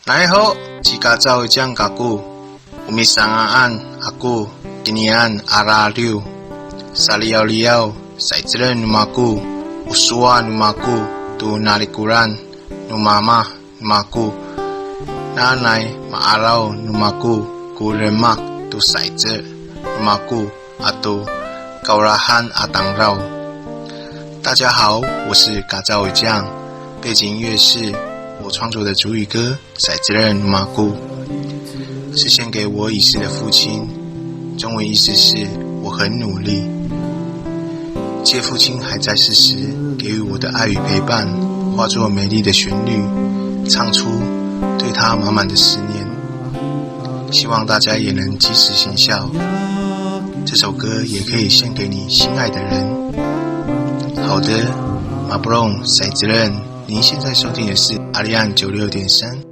大家好，是家走的酱家久，Umisangaan aku kinian araliu, saliau-liau, saizren numaku, usua numaku, tu nalikuran, numama numaku, nanai maarau numaku, ku remak tu saizer numaku, atau kaurahan atangrau。大家好，我是嘎造伟酱，背景音乐是我创作的主语歌《赛之人马古》，是献给我已逝的父亲，中文意思是我很努力，借父亲还在世时给予我的爱与陪伴，化作美丽的旋律，唱出对他满满的思念，希望大家也能及时行孝。这首歌也可以献给你心爱的人。好的，马布隆赛之人，您现在收听的是阿利安96.3。